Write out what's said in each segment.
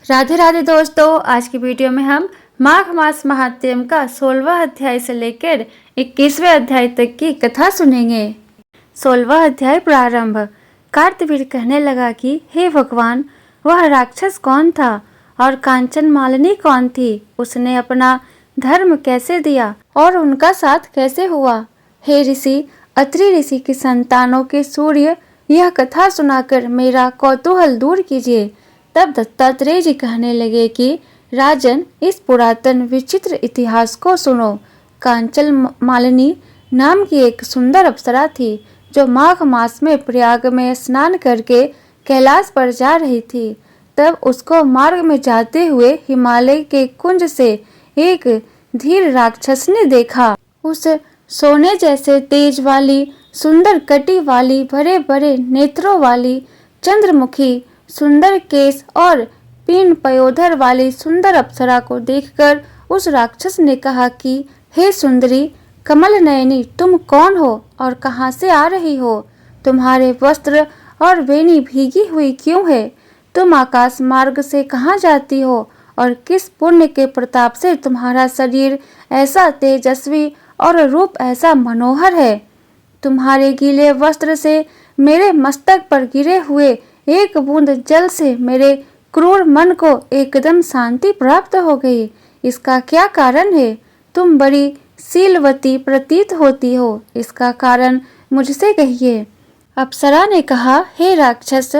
राधे राधे दोस्तों, आज की वीडियो में हम माघ मास महात्म्य का 16वां अध्याय से लेकर 21वें अध्याय तक की कथा सुनेंगे। 16वां अध्याय प्रारंभ। कार्तवीर कहने लगा कि हे भगवान, वह राक्षस कौन था और कांचन मालिनी कौन थी? उसने अपना धर्म कैसे दिया और उनका साथ कैसे हुआ? हे ऋषि, अत्रि ऋषि की संतानों के सूर्य, यह कथा सुनाकर मेरा कौतूहल दूर कीजिए। तब दत्तात्रेय जी कहने लगे कि राजन, इस पुरातन विचित्र इतिहास को सुनो। कांचन मालिनी नाम की एक सुंदर अप्सरा थी जो माघ मास में प्रयाग में स्नान करके कैलाश पर जा रही थी। तब उसको मार्ग में जाते हुए हिमालय के कुंज से एक धीर राक्षस ने देखा। उस सोने जैसे तेज वाली, सुंदर कटी वाली, बड़े बड़े नेत्रों वाली, चंद्रमुखी, सुंदर केस और पीन पयोधर वाली सुंदर अप्सरा को देखकर उस राक्षस ने कहा कि हे सुंदरी कमल नयनी, तुम कौन हो और कहां से आ रही हो? तुम्हारे वस्त्र और वेणी भीगी हुई क्यों है? तुम आकाश मार्ग से कहां जाती हो और किस पुण्य के प्रताप से तुम्हारा शरीर ऐसा तेजस्वी और रूप ऐसा मनोहर है? तुम्हारे गीले वस्त्र से मेरे मस्तक पर गिरे हुए एक बूंद जल से मेरे क्रूर मन को एकदम शांति प्राप्त हो गई। इसका क्या कारण है? तुम बड़ी शीलवती प्रतीत होती हो, इसका कारण मुझसे कहिए। अप्सरा ने कहा, हे राक्षस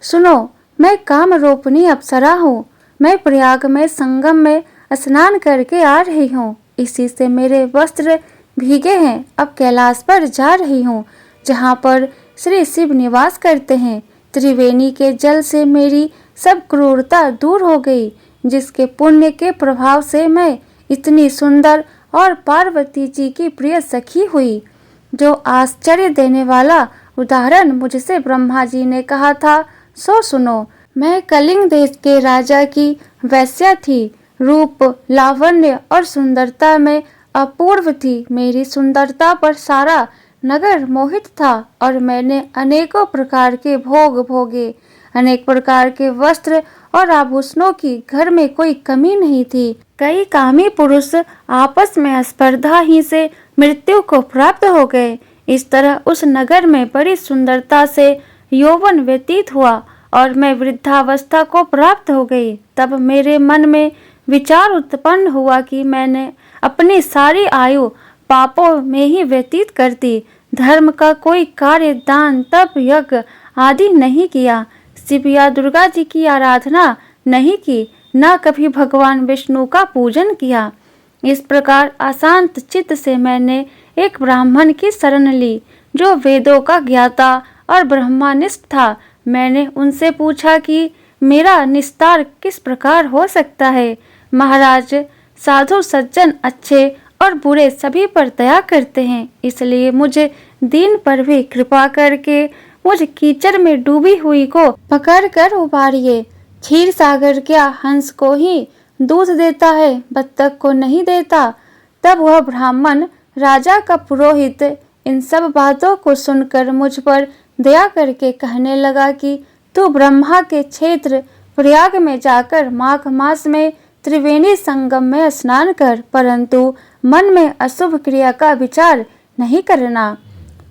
सुनो, मैं कामरूपिणी अप्सरा हूँ। मैं प्रयाग में संगम में स्नान करके आ रही हूँ। इसी से मेरे वस्त्र भीगे हैं। अब कैलाश पर जा रही हूँ जहाँ पर श्री शिव निवास करते हैं। त्रिवेणी के जल से मेरी सब क्रूरता दूर हो गई, जिसके पुण्य के प्रभाव से मैं इतनी सुंदर और पार्वती जी की प्रिय सखी हुई। जो आश्चर्य देने वाला उदाहरण मुझसे ब्रह्मा जी ने कहा था सो सुनो। मैं कलिंग देश के राजा की वैश्या थी। रूप, लावण्य और सुंदरता में अपूर्व थी। मेरी सुंदरता पर सारा नगर मोहित था और मैंने अनेकों प्रकार के भोग भोगे। अनेक प्रकार के वस्त्र और आभूषणों की घर में कोई कमी नहीं थी। कई कामी पुरुष आपस में स्पर्धा ही से मृत्यु को प्राप्त हो गए। इस तरह उस नगर में बड़ी सुंदरता से यौवन व्यतीत हुआ और मैं वृद्धावस्था को प्राप्त हो गई। तब मेरे मन में विचार उत्पन्न हुआ कि मैंने अपनी सारी आयु पापों में ही व्यतीत कर दी। धर्म का कोई कार्य, दान, तप, यज्ञ आदि नहीं किया। शिव या दुर्गा जी की आराधना नहीं की, न कभी भगवान विष्णु का पूजन किया। इस प्रकार अशांत चित्त से मैंने एक ब्राह्मण की शरण ली जो वेदों का ज्ञाता और ब्रह्मनिष्ठ था। मैंने उनसे पूछा कि मेरा निस्तार किस प्रकार हो सकता है। महाराज, साधु सज्जन अच्छे और बुरे सभी पर दया करते हैं, इसलिए मुझे दीन पर भी कृपा करके मुझ कीचड़ में डूबी हुई को पकड़ कर उबारिए। क्षीर सागर क्या हंस को ही दूध देता है, बत्तख को नहीं देता? तब वह ब्राह्मण राजा का पुरोहित इन सब बातों को सुनकर मुझ पर दया करके कहने लगा कि तू ब्रह्मा के क्षेत्र प्रयाग में जाकर माघ मास में त्रिवेणी संगम में स्नान कर, परंतु मन में अशुभ क्रिया का विचार नहीं करना।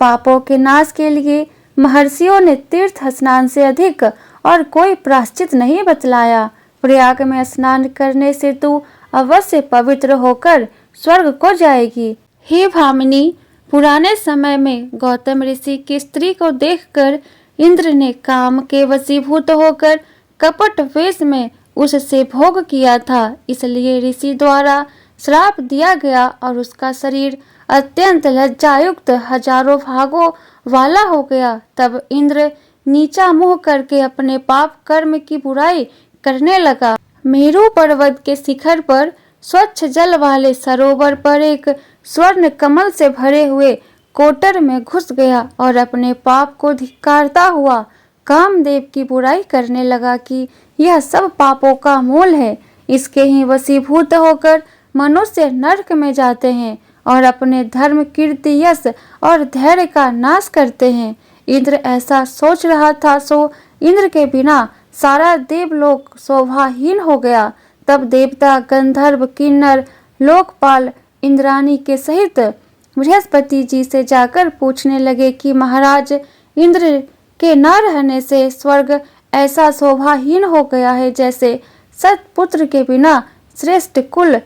पापों के नाश के लिए महर्षियों ने तीर्थ स्नान से अधिक और कोई प्रायश्चित नहीं बतलाया। प्रयाग में स्नान करने से तू अवश्य पवित्र होकर स्वर्ग को जाएगी। हे भामिनी, पुराने समय में गौतम ऋषि की स्त्री को देखकर इंद्र ने काम के वशीभूत होकर कपट वेश में उससे भोग किया था। इसलिए ऋषि द्वारा श्राप दिया गया और उसका शरीर अत्यंत लज्जायुक्त हजारों भागों वाला हो गया। तब इंद्र नीचा मुंह करके अपने पाप कर्म की बुराई करने लगा। मेरु पर्वत के शिखर पर स्वच्छ जल वाले सरोवर पर एक स्वर्ण कमल से भरे हुए कोटर में घुस गया और अपने पाप को धिक्कारता हुआ कामदेव की बुराई करने लगा कि यह सब पापों का मूल है। इसके ही वशीभूत होकर मनुष्य नरक में जाते हैं और अपने धर्म, कीर्ति, यश और धैर्य का नाश करते हैं। इंद्र ऐसा सोच रहा था, सो इंद्र के बिना सारा देवलोक शोभाहीन हो गया। तब देवता, गंधर्व, किन्नर, लोकपाल इंद्राणी के सहित बृहस्पति जी से जाकर पूछने लगे कि महाराज, इंद्र के न रहने से स्वर्ग ऐसा शोभाहीन हो गया है जैसे सत्पुत्र के बिना श्रेष्ठ कुल।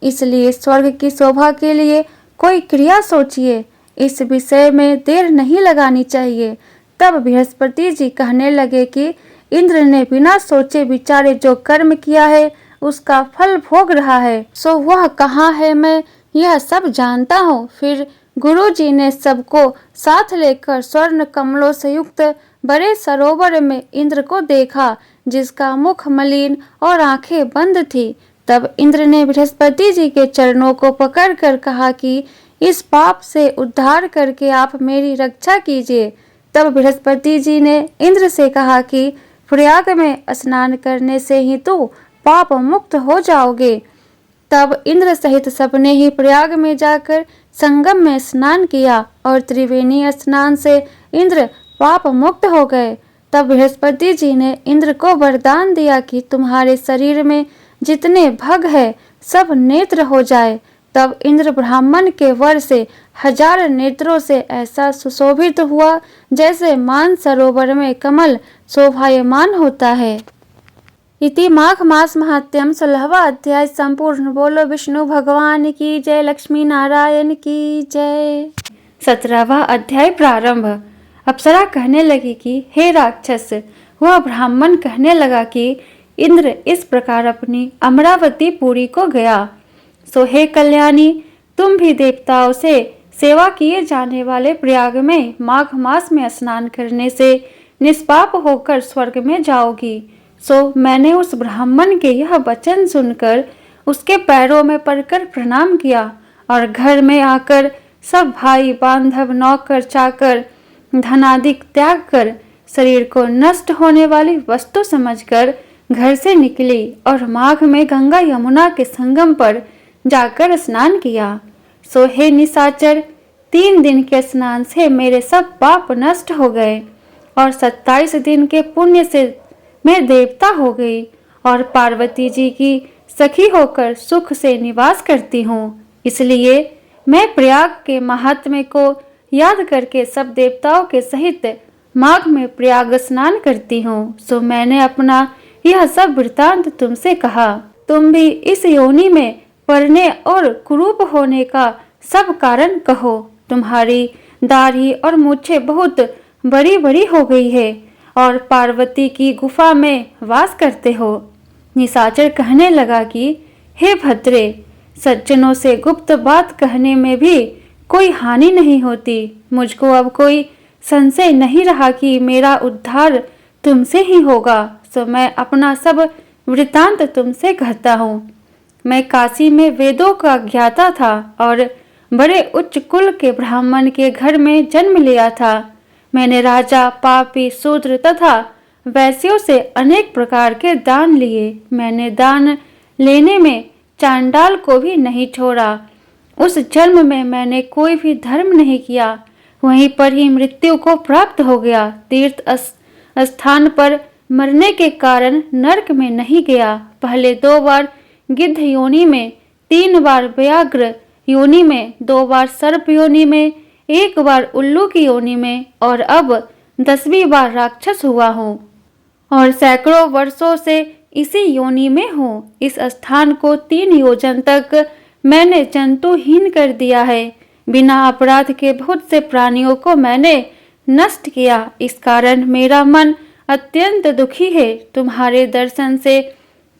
इसलिए स्वर्ग की शोभा के लिए कोई क्रिया सोचिए, इस विषय में देर नहीं लगानी चाहिए। तब बृहस्पति जी कहने लगे कि इंद्र ने बिना सोचे विचारे जो कर्म किया है उसका फल भोग रहा है, सो वह कहाँ है मैं यह सब जानता हूँ। फिर गुरु जी ने सबको साथ लेकर स्वर्ण कमलों से युक्त बड़े सरोवर में इंद्र को देखा, जिसका मुख मलिन और आंखें बंद थी। तब इंद्र ने बृहस्पति जी के चरणों को पकड़कर कहा कि इस पाप से उद्धार करके आप मेरी रक्षा कीजिए। तब बृहस्पति जी ने इंद्र से कहा कि प्रयाग में स्नान करने से ही तू पाप मुक्त हो जाओगे। तब इंद्र सहित सबने ही प्रयाग में जाकर संगम में स्नान किया और त्रिवेणी स्नान से इंद्र पाप मुक्त हो गए। तब बृहस्पति जी ने इंद्र को वरदान दिया कि तुम्हारे शरीर में जितने भग है सब नेत्र हो जाए। तब इंद्र ब्राह्मण के वर से 1000 नेत्रों से ऐसा सुशोभित हुआ जैसे मान सरोवर में कमल शोभायमान होता है। इति माघ मास महात्म्यम 16वां अध्याय संपूर्ण। बोलो विष्णु भगवान की जय, लक्ष्मी नारायण की जय। 17वां अध्याय प्रारंभ। अप्सरा कहने लगी कि हे राक्षस, वह ब्राह्मण कहने लगा कि इंद्र इस प्रकार अपनी अमरावती पुरी को गया। सो हे कल्याणी, तुम भी देवताओं से सेवा किए जाने वाले प्रयाग में माघ मास में स्नान करने से निष्पाप होकर स्वर्ग में जाओगी। सो मैंने उस ब्राह्मण के यह वचन सुनकर उसके पैरों में पड़कर प्रणाम किया और घर में आकर सब भाई बांधव, नौकर चाकर, धनादिक त्याग कर शरीर को नष्ट होने वाली वस्तु समझकर घर से निकली और माघ में गंगा यमुना के संगम पर जाकर स्नान किया। सो हे निशाचर, 3 दिन के स्नान से मेरे सब पाप नष्ट हो गए और 27 दिन के पुण्य से मैं देवता हो गई और पार्वती जी की सखी होकर सुख से निवास करती हूँ। इसलिए मैं प्रयाग के महात्म्य को याद करके सब देवताओं के सहित माघ में प्रयाग स्नान करती हूँ। सो मैंने अपना यह सब वृतांत तुमसे कहा। तुम भी इस योनि में पड़ने और कुरूप होने का सब कारण कहो। तुम्हारी दाढ़ी और मूछें बहुत बड़ी बड़ी हो गई है और पार्वती की गुफा में वास करते हो। निशाचर कहने लगा कि हे भद्रे, सज्जनों से गुप्त बात कहने में भी कोई हानि नहीं होती। मुझको अब कोई संशय नहीं रहा कि मेरा उद्धार तुमसे ही होगा। सो मैं अपना सब वृतांत तुमसे कहता हूँ। मैं काशी में वेदों का ज्ञाता था और बड़े उच्च कुल के ब्राह्मण के घर में जन्म लिया था। मैंने राजा, पापी, शूद्र तथा वैश्यों से अनेक प्रकार के दान लिए। मैंने दान लेने में चांडाल को भी नहीं छोड़ा। उस जन्म में मैंने कोई भी धर्म नहीं किया, वहीं पर ही मृत्यु को प्राप्त हो गया। तीर्थ स्थान पर मरने के कारण नरक में नहीं गया। पहले 2 बार गिद्ध योनि में, 3 बार व्याघ्र योनि में, 2 बार सर्प योनि में, 1 बार उल्लू की योनि में और अब 10वीं बार राक्षस हुआ हूँ और सैकड़ों वर्षों से इसी योनि में हूँ। इस स्थान को 3 योजन तक मैंने जंतुहीन कर दिया है। बिना अपराध के बहुत से प्राणियों को मैंने नष्ट किया। इस कारण मेरा मन अत्यंत दुखी है। तुम्हारे दर्शन से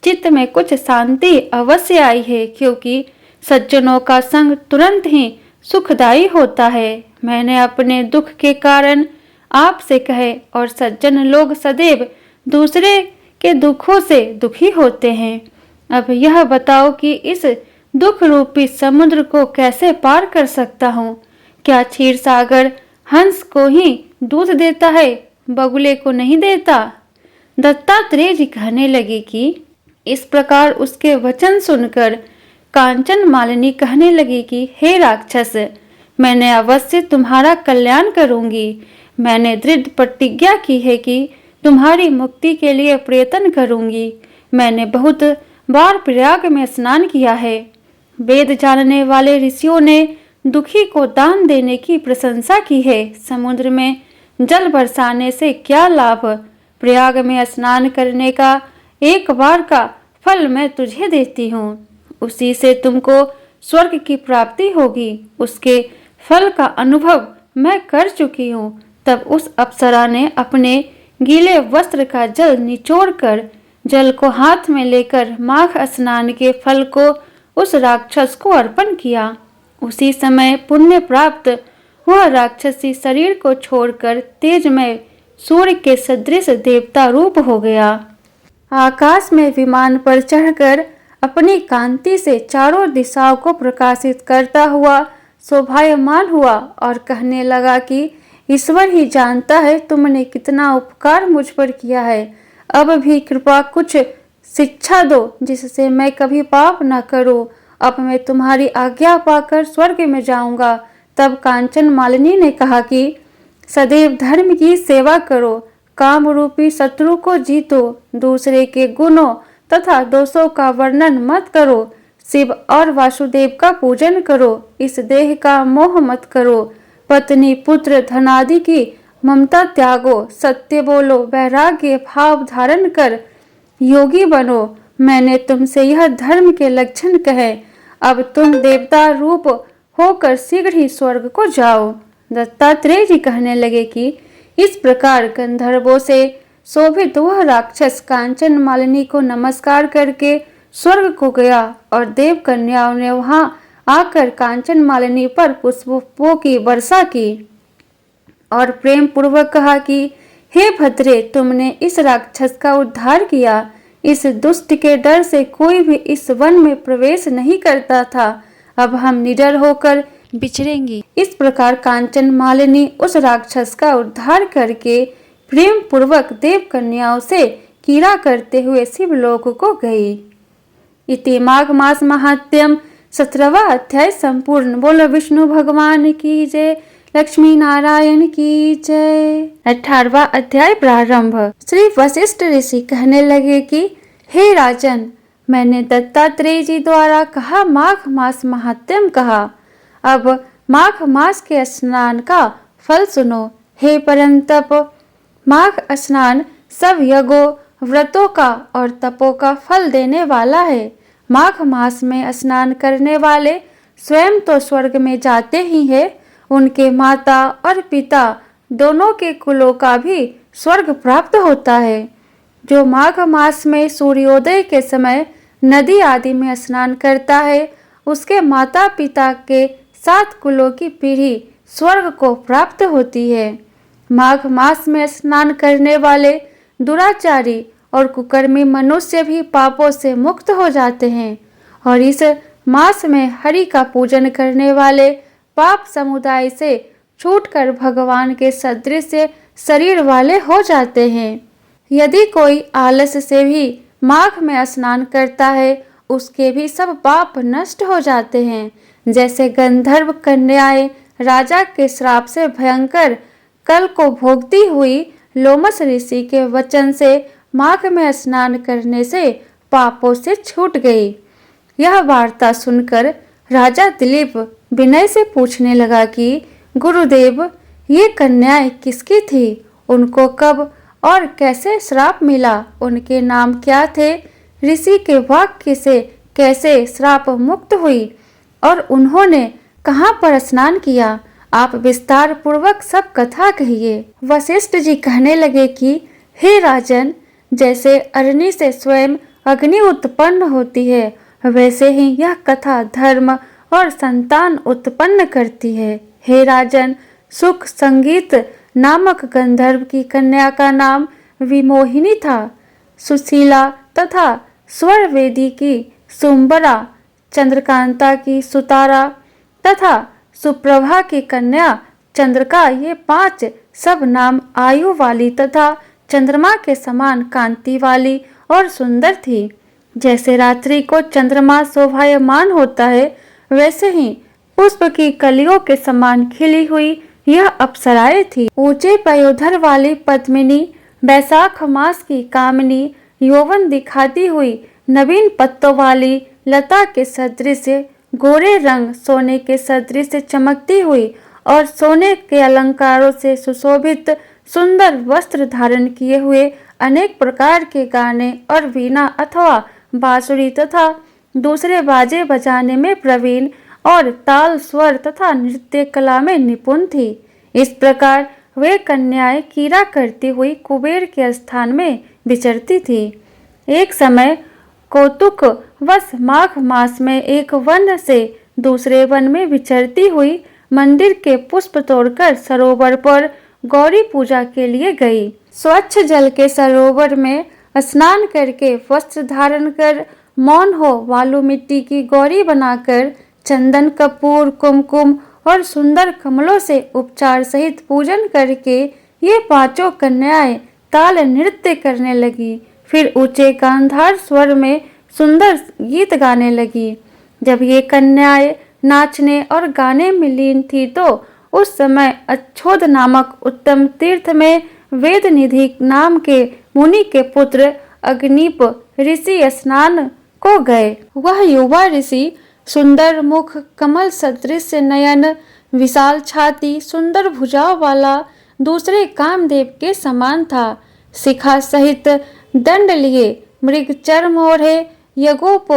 चित्त में कुछ शांति अवश्य आई है, क्योंकि सज्जनों का संग तुरंत ही सुखदायी होता है। मैंने अपने दुख के कारण आपसे कहे और सज्जन लोग सदैव दूसरे के दुखों से दुखी होते हैं। अब यह बताओ कि इस दुख रूपी समुद्र को कैसे पार कर सकता हूँ? क्या क्षीर सागर हंस को ही दूध देता है, बगुले को नहीं देता? दत्तात्रेय जी कहने लगे कि इस प्रकार उसके वचन सुनकर कांचन मालिनी कहने लगी कि हे राक्षस, मैंने अवश्य तुम्हारा कल्याण करूंगी। मैंने दृढ़ प्रतिज्ञा की है कि तुम्हारी मुक्ति के लिए प्रयत्न करूंगी। मैंने बहुत बार प्रयाग में स्नान किया है। वेद जानने वाले ऋषियों ने दुखी को दान देने की प्रशंसा की है। समुद्र में जल बरसाने से क्या लाभ? प्रयाग में स्नान करने का एक बार का फल मैं तुझे देती हूँ। उसी से तुमको स्वर्ग की प्राप्ति होगी। उसके फल का अनुभव मैं कर चुकी हूँ। तब उस अप्सरा ने अपने गीले वस्त्र का जल निचोड़कर जल को हाथ में लेकर माघ स्नान के फल को उस राक्षस को अर्पण किया। उसी समय पुण्य प्राप्त वह राक्षसी शरीर को छोड़कर तेजमय सूर्य के सदृश देवता रूप हो गया। आकाश में विमान पर चढ़कर अपनी कांति से चारों दिशाओं को प्रकाशित करता हुआ शोभायमान हुआ और कहने लगा कि ईश्वर ही जानता है तुमने कितना उपकार मुझ पर किया है। अब भी कृपा कुछ शिक्षा दो जिससे मैं कभी पाप न करूं। अब मैं तुम्हारी आज्ञा पाकर स्वर्ग में जाऊंगा। तब कांचन मालिनी ने कहा कि सदैव धर्म की सेवा करो, काम रूपी शत्रु को जीतो, दूसरे के गुणों तथा दोषों का वर्णन मत करो, शिव और वासुदेव का पूजन करो, इस देह का मोह मत करो, पत्नी पुत्र धनादि की ममता त्यागो, सत्य बोलो, वैराग्य भाव धारण कर योगी बनो। मैंने तुमसे यह धर्म के लक्षण कहे। अब तुम देवता रूप होकर शीघ्र ही स्वर्ग को जाओ। दत्तात्रेय जी कहने लगे कि इस प्रकार गंधर्वों से शोभित वह राक्षस कांचन मालिनी को नमस्कार करके स्वर्ग को गया और देव कन्याओं ने वहां आकर कांचन मालिनी पर पुष्पों की वर्षा की और प्रेम पूर्वक कहा कि हे भद्रे, तुमने इस राक्षस का उद्धार किया। इस दुष्ट के डर से कोई भी इस वन में प्रवेश नहीं करता था। अब हम निडर होकर बिछड़ेंगी। इस प्रकार कांचन मालिनी उस राक्षस का उद्धार करके प्रेम पूर्वक देव कन्याओं से कीड़ा करते हुए शिवलोक को गई। इति माघ मास महात्म्यम 17वां अध्याय संपूर्ण। बोलो विष्णु भगवान की जय, लक्ष्मी नारायण की जय। 18वां अध्याय प्रारंभ। श्री वशिष्ठ ऋषि कहने लगे कि हे राजन, मैंने दत्तात्रेय जी द्वारा कहा माघ मास महात्म्यम कहा। अब माघ मास के स्नान का फल सुनो। हे परंतप, माघ स्नान सब यज्ञों, व्रतों का और तपों का फल देने वाला है। माघ मास में स्नान करने वाले स्वयं तो स्वर्ग में जाते ही हैं, उनके माता और पिता दोनों के कुलों का भी स्वर्ग प्राप्त होता है। जो माघ मास में सूर्योदय के समय नदी आदि में स्नान करता है, उसके माता पिता के 7 कुलों की पीढ़ी स्वर्ग को प्राप्त होती है। माघ मास में स्नान करने वाले दुराचारी और कुकर्मी मनुष्य भी पापों से मुक्त हो जाते हैं और इस मास में हरि का पूजन करने वाले पाप समुदाय से छूटकर भगवान के सदृश शरीर वाले हो जाते हैं। यदि कोई आलस से भी माघ में स्नान करता है, उसके भी सब पाप नष्ट हो जाते हैं। जैसे गंधर्व कन्याएं राजा के श्राप से भयंकर कल को भोगती हुई लोमस ऋषि के वचन से माघ में स्नान करने से पापों से छूट गई। यह वार्ता सुनकर राजा दिलीप विनय से पूछने लगा कि गुरुदेव, ये कन्याएं किसकी थी? उनको कब और कैसे श्राप मिला? उनके नाम क्या थे? ऋषि के वाक्य से कैसे श्राप मुक्त हुई और उन्होंने कहाँ पर स्नान किया? आप विस्तार पूर्वक सब कथा कहिए। वशिष्ठ जी कहने लगे कि हे राजन, जैसे अग्नि से स्वयं अग्नि उत्पन्न होती है, वैसे ही यह कथा धर्म और संतान उत्पन्न करती है। हे राजन, सुख संगीत नामक गंधर्व की कन्या का नाम विमोहिनी था। सुशीला तथा स्वर वेदी की सुंबरा, चंद्रकांता की सुतारा तथा सुप्रभा की कन्या चंद्रका, ये 5 सब नाम आयु वाली तथा चंद्रमा के समान कांति वाली और सुंदर थी। जैसे रात्रि को चंद्रमा शोभायमान होता है, वैसे ही पुष्प की कलियों के समान खिली हुई यह अप्सराएं थी। ऊंचे पयोधर वाली पद्मिनी बैसाख मास की कामिनी यौवन दिखाती हुई नवीन पत्तों वाली लता के सदृश गोरे रंग सोने के सदृश चमकती हुई और सोने के अलंकारों से सुशोभित सुंदर वस्त्र धारण किए हुए अनेक प्रकार के गाने और वीणा अथवा बांसुरी तथा दूसरे बाजे बजाने में प्रवीण और ताल स्वर तथा नृत्य कला में निपुण थी। इस प्रकार वे कन्याएं कीड़ा करती हुई कुबेर के स्थान में विचरती थी। एक समय कौतुक वश माघ मास में एक वन से दूसरे वन में विचरती हुई मंदिर के पुष्प तोड़कर सरोवर पर गौरी पूजा के लिए गई। स्वच्छ जल के सरोवर में स्नान करके वस्त्र धारण कर मौन हो वालू मिट्टी की गौरी बनाकर चंदन कपूर कुमकुम और सुंदर कमलों से उपचार सहित पूजन करके ये पांचों कन्याएं ताल नृत्य करने लगी। फिर ऊंचे गांधार स्वर में सुंदर गीत गाने लगी। जब ये कन्याएं नाचने और गाने में लीन थी तो उस समय अच्छोद नामक उत्तम तीर्थ में वेद निधि नाम के मुनि के पुत्र अग्निप ऋषि स्नान को गए। वह युवा ऋषि सुंदर मुख, कमल सदृश नयन, विशाल छाती, सुंदर भुजाओं वाला दूसरे कामदेव के समान था। शिखा सहित दंड लिए, मृग चर्म ओढ़े, यगोप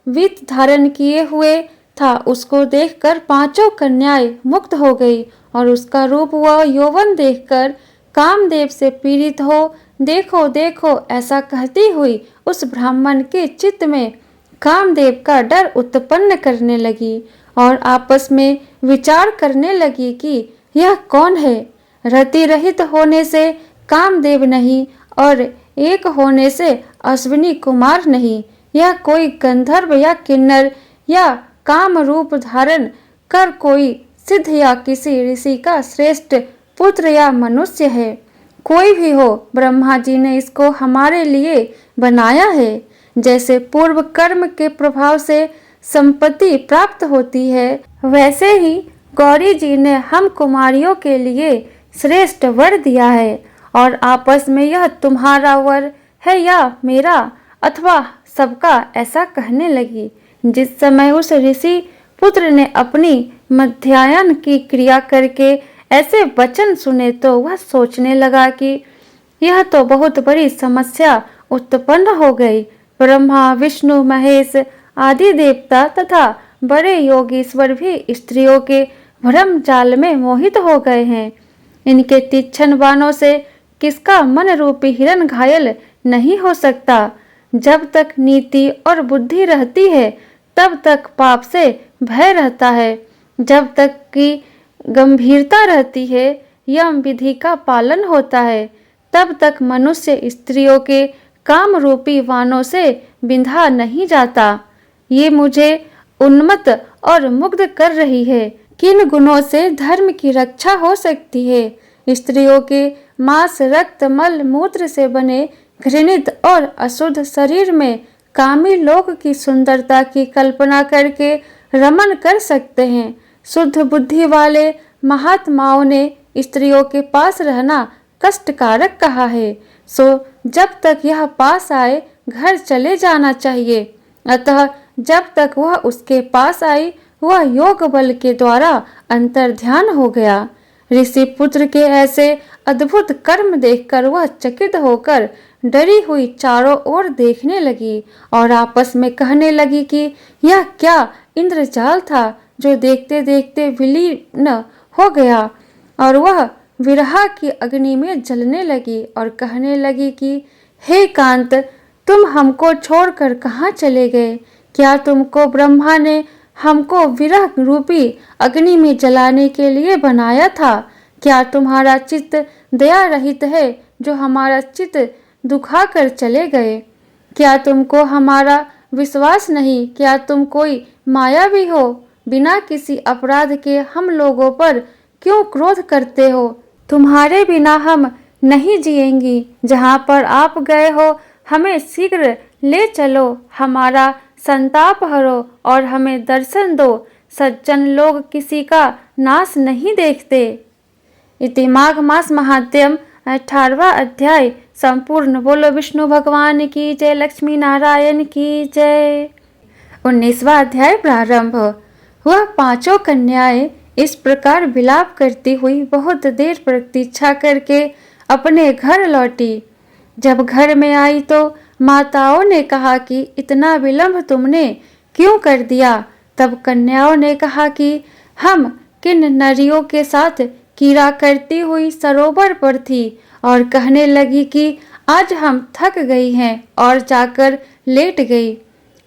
वित धारण किए हुए था। उसको देखकर पांचों कन्याएं मुक्त हो गई और उसका रूप व यौवन देखकर कामदेव से पीड़ित हो देखो देखो ऐसा कहती हुई उस ब्राह्मण के चित्त में कामदेव का डर उत्पन्न करने लगी और आपस में विचार करने लगी कि यह कौन है। रति रहित होने से कामदेव नहीं और एक होने से अश्विनी कुमार नहीं। यह कोई गंधर्व या किन्नर या काम रूप धारण कर कोई सिद्ध या किसी ऋषि का श्रेष्ठ पुत्र या मनुष्य है। कोई भी हो, ब्रह्मा जी ने इसको हमारे लिए बनाया है। जैसे पूर्व कर्म के प्रभाव से संपत्ति प्राप्त होती है, वैसे ही गौरी जी ने हम कुमारियों के लिए श्रेष्ठ वर दिया है और आपस में यह तुम्हारा वर है या मेरा अथवा सबका, ऐसा कहने लगी। जिस समय उस ऋषि पुत्र ने अपनी मध्याह्न की क्रिया करके ऐसे वचन सुने तो वह सोचने लगा कि यह तो बहुत बड़ी समस्या उत्पन्न हो गई। ब्रह्मा, विष्णु, महेश आदि देवता तथा बड़े योगीश्वर भी स्त्रियों के भ्रम जाल में मोहित हो गए हैं। इनके तीक्ष्ण बाणों से किसका मन रूपी हिरण घायल नहीं हो सकता। जब तक नीति और बुद्धि रहती है तब तक पाप से भय रहता है। जब तक की गंभीरता रहती है, यम विधि का पालन होता है, तब तक मनुष्य स्त्रियों के काम रूपी वानों से बिंधा नहीं जाता। ये मुझे उन्मत्त और मुग्ध कर रही है। किन गुणों से धर्म की रक्षा हो सकती है? स्त्रियों के मांस, रक्त, मल, मूत्र से बने घृणित और अशुद्ध शरीर में कामी लोक की सुंदरता की कल्पना करके रमन कर सकते हैं। शुद्ध बुद्धि वाले महात्माओं ने स्त्रियों के पास रहना कष्टकारक कहा है, सो जब तक यह पास आए घर चले जाना चाहिए। अतः जब तक वह उसके पास आई वह योग बल के द्वारा अंतर ध्यान हो गया। ऋषि पुत्र के ऐसे अद्भुत कर्म देखकर वह चकित होकर डरी हुई चारों ओर देखने लगी और आपस में कहने लगी कि यह क्या इंद्रजाल था जो देखते देखते विलीन हो गया। और वह विरह की अग्नि में जलने लगी और कहने लगी कि हे कांत, तुम हमको छोड़कर कहाँ चले गए? क्या तुमको ब्रह्मा ने हमको विरह रूपी अग्नि में जलाने के लिए बनाया था? क्या तुम्हारा चित्त दया रहित है जो हमारा चित्त दुखा कर चले गए? क्या तुमको हमारा विश्वास नहीं? क्या तुम कोई मायावी हो? बिना किसी अपराध के हम लोगों पर क्यों क्रोध करते हो? तुम्हारे बिना हम नहीं जिएंगी। जहाँ पर आप गए हो हमें शीघ्र ले चलो, हमारा संताप हरो और हमें दर्शन दो। सज्जन लोग किसी का नाश नहीं देखते। इति माघ मास महात्म्यम 18वां अध्याय संपूर्ण। बोलो विष्णु भगवान की जय, लक्ष्मी नारायण की जय। 19वां अध्याय प्रारंभ। वह पांचों कन्याएं इस प्रकार विलाप करती हुई बहुत देर प्रतीक्षा करके अपने घर लौटी। जब घर में आई तो माताओं ने कहा कि इतना विलंब तुमने क्यों कर दिया। तब कन्याओं ने कहा कि हम किन नरियों के साथ कीड़ा करती हुई सरोवर पर थी और कहने लगी कि आज हम थक गई हैं और जाकर लेट गई।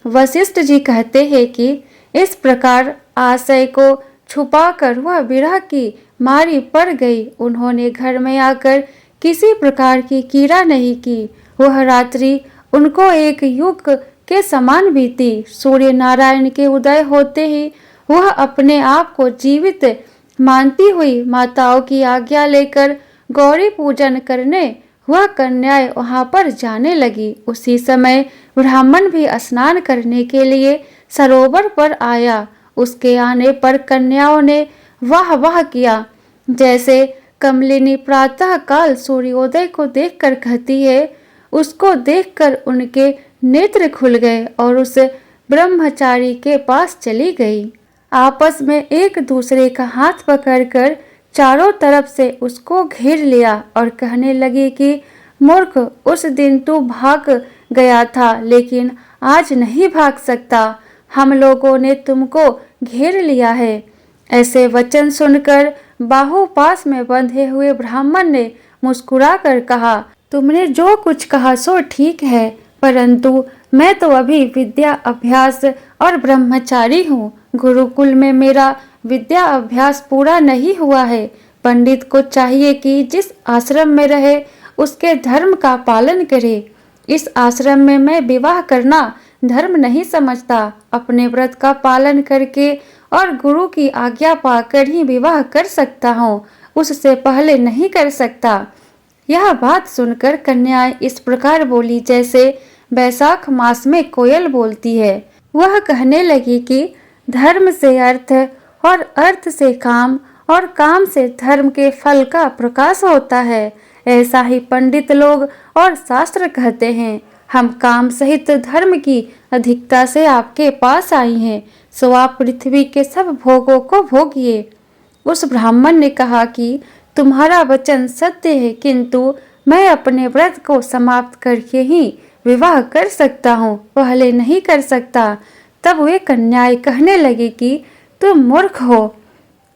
वशिष्ठ जी कहते हैं कि इस प्रकार आशय को छुपाकर वह विरह की मारी पड़ गई। उन्होंने घर में आकर किसी प्रकार की कीड़ा नहीं की। वह रात्रि उनको एक युग के समान बीती। सूर्य नारायण के उदय होते ही वह अपने आप को जीवित मानती हुई माताओं की आज्ञा लेकर गौरी पूजन करने वह कन्याएं वहां पर जाने लगी। उसी समय ब्राह्मण भी स्नान करने के लिए सरोवर पर आया। उसके आने पर कन्याओं ने वाह वाह किया। जैसे कमलिनी प्रातः काल सूर्योदय को देखकर कहती है, उसको देखकर उनके नेत्र खुल गए और उस ब्रह्मचारी के पास चली गई। आपस में एक दूसरे का हाथ पकड़कर चारों तरफ से उसको घेर लिया और कहने लगी कि मूर्ख, उस दिन तू भाग गया था लेकिन आज नहीं भाग सकता। हम लोगों ने तुमको घेर लिया है। ऐसे वचन सुनकर बाहु पास में बंधे हुए ब्राह्मण ने मुस्कुराकर कहा, तुमने जो कुछ कहा सो ठीक है, परंतु मैं तो अभी विद्या अभ्यास और ब्रह्मचारी हूँ। गुरुकुल में मेरा विद्या अभ्यास पूरा नहीं हुआ है। पंडित को चाहिए कि जिस आश्रम में रहे उसके धर्म का पालन करे। इस आश्रम में मैं विवाह करना धर्म नहीं समझता। अपने व्रत का पालन करके और गुरु की आज्ञा पाकर ही विवाह कर सकता हूँ, उससे पहले नहीं कर सकता। यह बात सुनकर कन्याएं इस प्रकार बोली जैसे बैसाख मास में कोयल बोलती है। वह कहने लगी कि धर्म से अर्थ और अर्थ से काम और काम से धर्म के फल का प्रकाश होता है। ऐसा ही पंडित लोग और शास्त्र कहते हैं। हम काम सहित धर्म की अधिकता से आपके पास आई हैं, सो आप पृथ्वी के सब भोगों को भोगिए। उस ब्राह्मण ने कहा कि तुम्हारा वचन सत्य है, किंतु मैं अपने व्रत को समाप्त करके ही विवाह कर सकता हूँ, पहले नहीं कर सकता। तब वे कन्याएं कहने लगी कि तुम मूर्ख हो।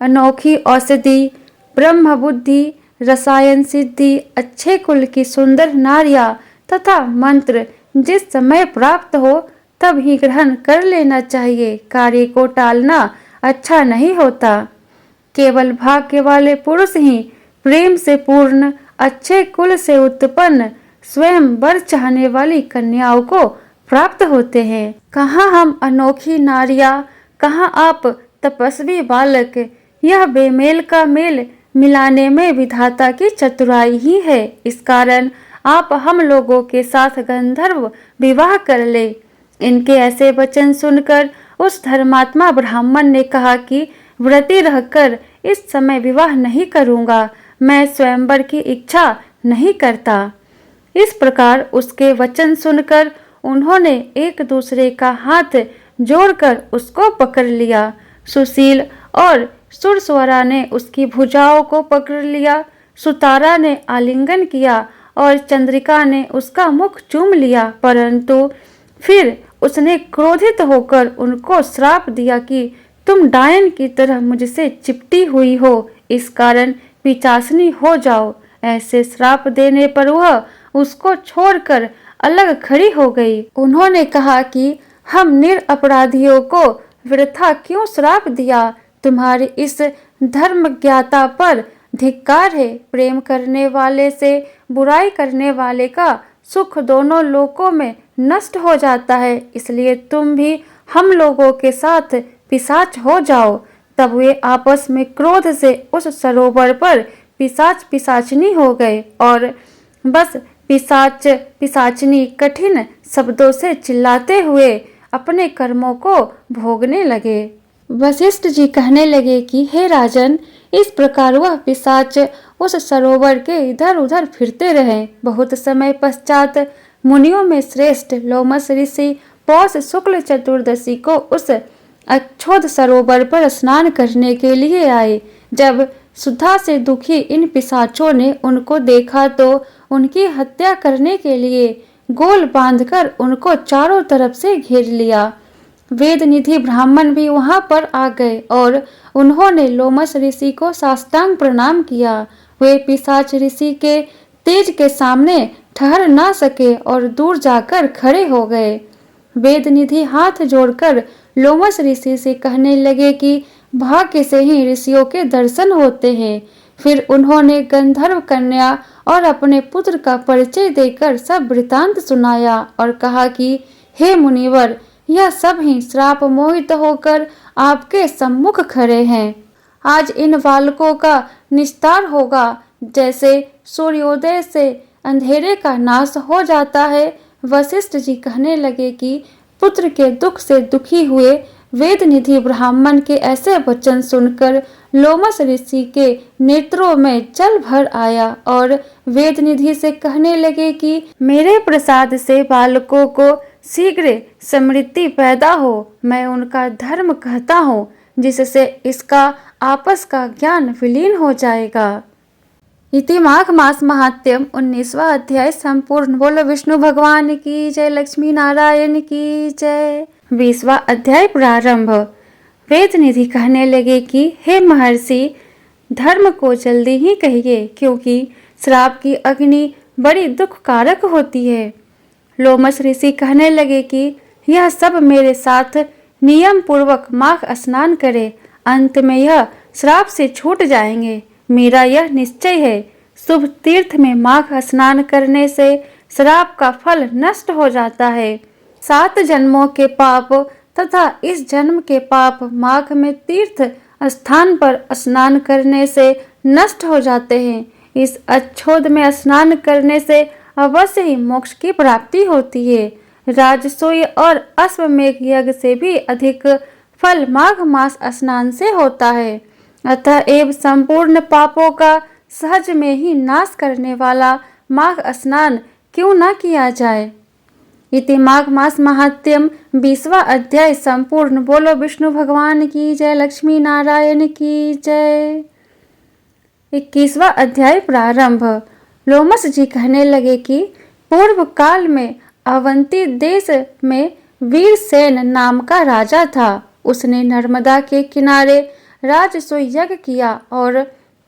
अनोखी औषधि, ब्रह्म बुद्धि, रसायन सिद्धि, अच्छे कुल की सुंदर नारियां तथा मंत्र जिस समय प्राप्त हो तब ही ग्रहण कर लेना चाहिए। कार्य को टालना अच्छा नहीं होता। केवल भाग्य वाले पुरुष ही प्रेम से पूर्ण, अच्छे कुल से उत्पन्न, स्वयं वर चाहने वाली कन्याओं को प्राप्त होते हैं। कहाँ हम अनोखी नारियां, कहाँ आप तपस्वी बालक। यह बेमेल का मेल मिलाने में विधाता की चतुराई ही है। इस कारण आप हम लोगों के साथ गंधर्व विवाह कर ले। इनके ऐसे वचन सुनकर उस धर्मात्मा ब्राह्मण ने कहा कि व्रती रहकर इस समय विवाह नहीं करूंगा, मैं स्वयंवर की इच्छा नहीं करता। इस प्रकार उसके वचन सुनकर उन्होंने एक दूसरे का हाथ जोड़कर उसको पकड़ लिया। सुशील और सुरस्वरा ने उसकी भुजाओं को पकड़ लिया। सुतारा ने आलिंगन किया और चंद्रिका ने उसका मुख चूम लिया, परंतु फिर उसने क्रोधित होकर उनको श्राप दिया कि तुम डायन की तरह मुझसे चिपटी हुई हो, इस कारण पिचासनी हो जाओ। ऐसे श्राप देने पर वह उसको छोड़कर अलग खड़ी हो गई। उन्होंने कहा कि हम निरपराधियों को वृथा क्यों श्राप दिया। तुम्हारी इस धर्म ज्ञाता पर धिक्कार है। प्रेम करने वाले से बुराई करने वाले का सुख दोनों लोकों में नष्ट हो जाता है, इसलिए तुम भी हम लोगों के साथ पिशाच हो जाओ। तब वे आपस में क्रोध से उस सरोवर पर पिशाच पिशाचनी हो गए और बस पिशाच पिशाचनी कठिन शब्दों से चिल्लाते हुए अपने कर्मों को भोगने लगे। वशिष्ठ जी कहने लगे कि हे राजन, इस प्रकार वह पिशाच उस सरोवर के इधर उधर फिरते रहे। बहुत समय पश्चात मुनियों में श्रेष्ठ लोमस ऋषि पौष शुक्ल चतुर्दशी को उस अक्षोद सरोवर पर स्नान करने के लिए आए। जब सुधा से दुखी इन पिशाचों ने उनको देखा तो उनकी हत्या करने के लिए गोल बांधकर उनको चारों तरफ से घेर लिया। वेद निधि ब्राह्मण भी वहां पर आ गए और उन्होंने लोमस ऋषि को साष्टांग प्रणाम किया। वे पिशाच ऋषि के तेज के सामने ठहर ना सके और दूर जाकर खड़े हो गए। वेद निधि हाथ जोड़कर लोमस ऋषि से कहने लगे कि भाग्य से ही ऋषियों के दर्शन होते हैं। फिर उन्होंने गंधर्व कन्या और अपने पुत्र का परिचय देकर सब वृतांत सुनाया और कहा कि हे मुनिवर, यह सब ही श्राप मोहित होकर आपके सम्मुख खड़े हैं। आज इन बालकों का निस्तार होगा। जैसे सूर्योदय से अंधेरे का नाश हो जाता है। वशिष्ठ जी कहने लगे कि पुत्र के दुख से दुखी हुए वेद निधि ब्राह्मण के ऐसे वचन सुनकर लोमस ऋषि के नेत्रों में जल भर आया और वेद निधि से कहने लगे कि मेरे प्रसाद से बालकों को शीघ्र समृद्धि पैदा हो। मैं उनका धर्म कहता हूँ, जिससे इसका आपस का ज्ञान विलीन हो जाएगा। इति माघ मास महात्म्यम 19वां अध्याय संपूर्ण। बोलो विष्णु भगवान की जय, लक्ष्मी नारायण की जय। 20वां अध्याय प्रारंभ। वेद निधि कहने लगे कि हे महर्षि, धर्म को जल्दी ही कहिए, क्योंकि श्राप की अग्नि बड़ी दुखकारक होती है। लोमस ऋषि कहने लगे कि यह सब मेरे साथ नियम पूर्वक माघ स्नान करे, अंत में यह श्राप से छूट जाएंगे। मेरा यह निश्चय है, शुभ तीर्थ में माघ स्नान करने से श्राप का फल नष्ट हो जाता है। 7 जन्मों के पाप तथा इस जन्म के पाप माघ में तीर्थ स्थान पर स्नान करने से नष्ट हो जाते हैं। इस अच्छोद में स्नान करने से अवश्य ही मोक्ष की प्राप्ति होती है। राजसूय और अश्वमेघ यज्ञ से भी अधिक फल माघ मास स्नान से होता है। अतः एवं संपूर्ण पापों का सहज में ही नाश करने वाला माघ स्नान क्यों न किया जाए। इति माघ मास महात्म्यम 20वां अध्याय संपूर्ण। बोलो विष्णु भगवान की जय, लक्ष्मी नारायण की जय। 21वां अध्याय प्रारंभ। लोमस जी कहने लगे कि पूर्व काल में अवंती देश में वीरसेन नाम का राजा था। उसने नर्मदा के किनारे राजसूय यज्ञ किया और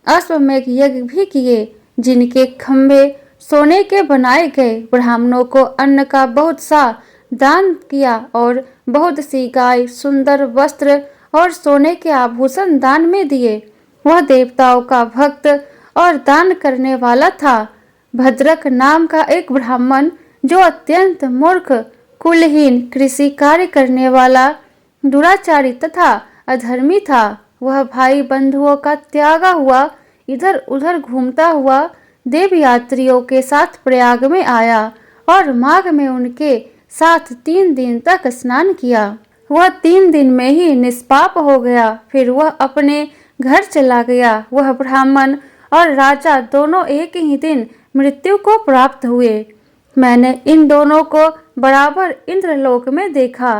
अश्वमेघ यज्ञ भी किए, जिनके खंभे सोने के बनाए गए। ब्राह्मणों को अन्न का बहुत सा दान किया और बहुत सी गाय, सुंदर वस्त्र और सोने के आभूषण दान में दिए। वह देवताओं का भक्त और दान करने वाला था। भद्रक नाम का एक ब्राह्मण, जो अत्यंत मूर्ख, कुलहीन, कृषि कार्य करने वाला, दुराचारी तथा अधर्मी था, वह भाई बंधुओं का त्यागा हुआ इधर उधर घूमता हुआ देव यात्रियों के साथ प्रयाग में आया और माघ में उनके साथ 3 दिन तक स्नान किया। वह 3 दिन में ही निष्पाप हो गया। फिर वह अपने घर चला गया। वह ब्राह्मण और राजा दोनों एक ही दिन मृत्यु को प्राप्त हुए। मैंने इन दोनों को बराबर इंद्रलोक में देखा।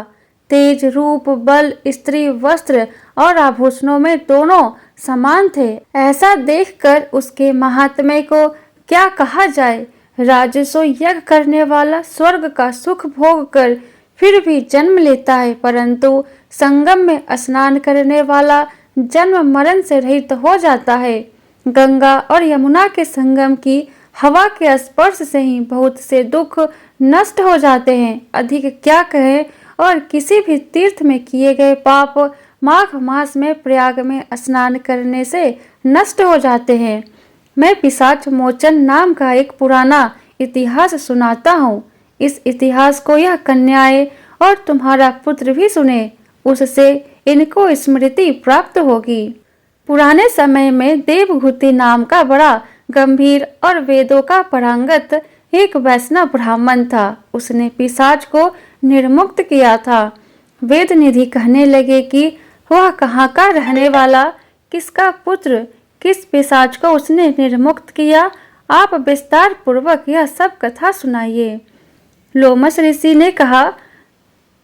तेज, रूप, बल, स्त्री, वस्त्र और आभूषणों में दोनों समान थे। ऐसा देखकर उसके महात्म्य को क्या कहा जाए। राजसो यज्ञ करने वाला स्वर्ग का सुख भोग कर फिर भी जन्म लेता है, परंतु संगम में स्नान करने वाला जन्म मरण से रहित हो जाता है। गंगा और यमुना के संगम की हवा के स्पर्श से ही बहुत से दुख नष्ट हो जाते हैं। अधिक क्या कहें, और किसी भी तीर्थ में किए गए पाप माघ मास में प्रयाग में स्नान करने से नष्ट हो जाते हैं। मैं पिशाच मोचन नाम का एक पुराना इतिहास सुनाता हूँ। इस इतिहास को यह कन्याएं और तुम्हारा पुत्र भी सुने, उससे इनको स्मृति प्राप्त होगी। पुराने समय में देवभूति नाम का बड़ा गंभीर और वेदों का पारंगत एक वैष्णव ब्राह्मण था। उसने पिशाच को निर्मुक्त किया था। वेद निधि कहने लगे कि वह कहाँ का रहने वाला, किसका पुत्र, किस पिशाच को उसने निर्मुक्त किया, आप विस्तार पूर्वक यह सब कथा सुनाइए। लोमस ऋषि ने कहा,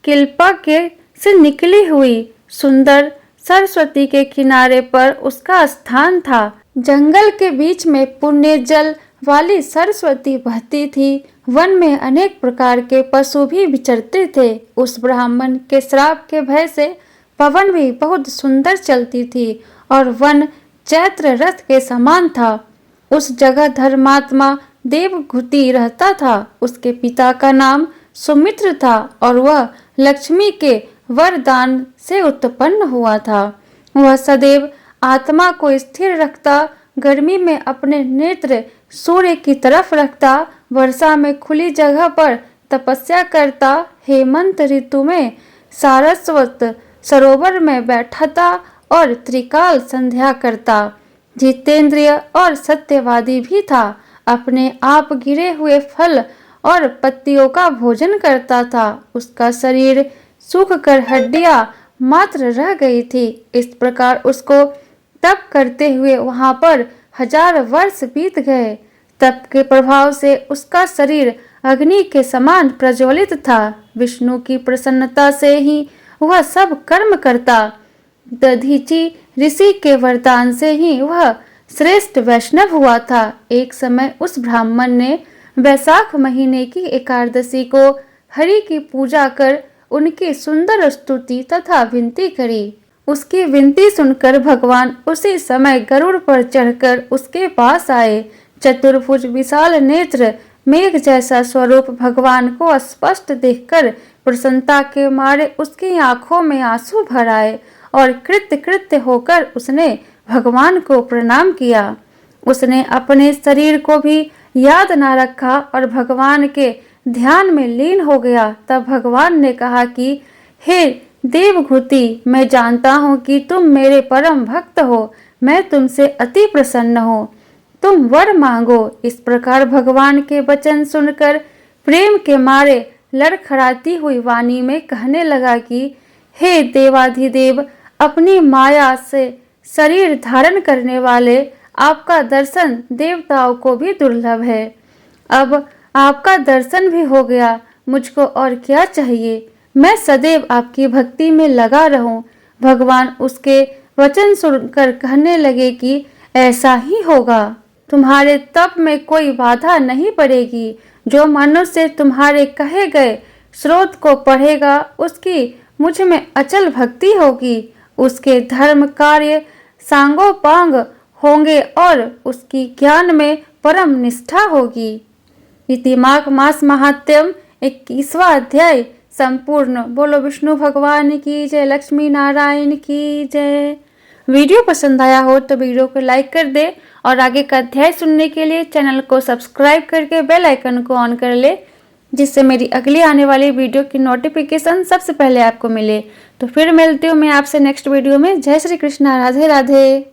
किल्पा के से निकली हुई सुंदर सरस्वती के किनारे पर उसका स्थान था। जंगल के बीच में पुण्य जल वाली सरस्वती बहती थी। वन में अनेक प्रकार के पशु भी विचरते थे। उस ब्राह्मण के श्राप के भय से पवन भी बहुत सुंदर चलती थी और वन चैत्र रथ के समान था। उस जगह धर्मात्मा देवघुति रहता था। उसके पिता का नाम सुमित्र था और वह लक्ष्मी के वरदान से उत्पन्न हुआ था। वह सदैव आत्मा को स्थिर रखता, गर्मी में अपने नेत्र सूर्य की तरफ रखता, वर्षा में खुली जगह पर तपस्या करता, हेमंत ऋतु में सारस्वत सरोवर में बैठता और त्रिकाल संध्या करता। जितेंद्रिय और सत्यवादी भी था। अपने आप गिरे हुए फल और पत्तियों का भोजन करता था। उसका शरीर सूख कर हड्डियां मात्र रह गई थी। इस प्रकार उसको तप करते हुए वहां पर 1000 वर्ष बीत गए। तप के प्रभाव से उसका शरीर अग्नि के समान प्रज्वलित था। विष्णु की प्रसन्नता से ही वह सब कर्म करता। दधीचि ऋषि के वरदान से ही वह श्रेष्ठ वैष्णव हुआ था। एक समय उस ब्राह्मण ने वैशाख महीने की एकादशी को हरि की पूजा कर उनकी सुंदर स्तुति तथा विनती करी। उसकी विनती सुनकर भगवान उसी समय गरुड़ पर चढ़कर उसके पास आए। चतुर्भुज विशाल नेत्र मेघ जैसा स्वरूप भगवान को स्पष्ट देखकर प्रसन्नता के मारे उसकी आंखों में आंसू भर आए और कृत्य कृत्य होकर उसने भगवान को प्रणाम किया। उसने अपने शरीर को भी याद न रखा और भगवान के ध्यान में लीन हो गया। तब भगवान ने कहा कि हे देवघुति, मैं जानता हूँ कि तुम मेरे परम भक्त हो। मैं तुमसे अति प्रसन्न हूँ। तुम वर मांगो। इस प्रकार भगवान के वचन सुनकर प्रेम के मारे लड़खड़ाती हुई वाणी में कहने लगा कि हे देवाधिदेव, अपनी माया से शरीर धारण करने वाले, आपका दर्शन देवताओं को भी दुर्लभ है। अब आपका दर्शन भी हो गया, मुझको और क्या चाहिए। मैं सदैव आपकी भक्ति में लगा रहूं। भगवान उसके वचन सुनकर कहने लगे कि ऐसा ही होगा। तुम्हारे तप में कोई बाधा नहीं पड़ेगी। जो मनुष्य तुम्हारे कहे गए स्रोत को पढ़ेगा, उसकी मुझ में अचल भक्ति होगी। उसके धर्म कार्य सांगोपांग होंगे और उसकी ज्ञान में परम निष्ठा होगी। इति माघ मास महात्म्यम 21वां अध्याय संपूर्ण। बोलो विष्णु भगवान की जय, लक्ष्मी नारायण की जय। वीडियो पसंद आया हो तो वीडियो को लाइक कर दे और आगे का अध्याय सुनने के लिए चैनल को सब्सक्राइब करके बेल आइकन को ऑन कर ले, जिससे मेरी अगली आने वाली वीडियो की नोटिफिकेशन सबसे पहले आपको मिले। तो फिर मिलती हूँ मैं आपसे नेक्स्ट वीडियो में। जय श्री कृष्णा, राधे राधे।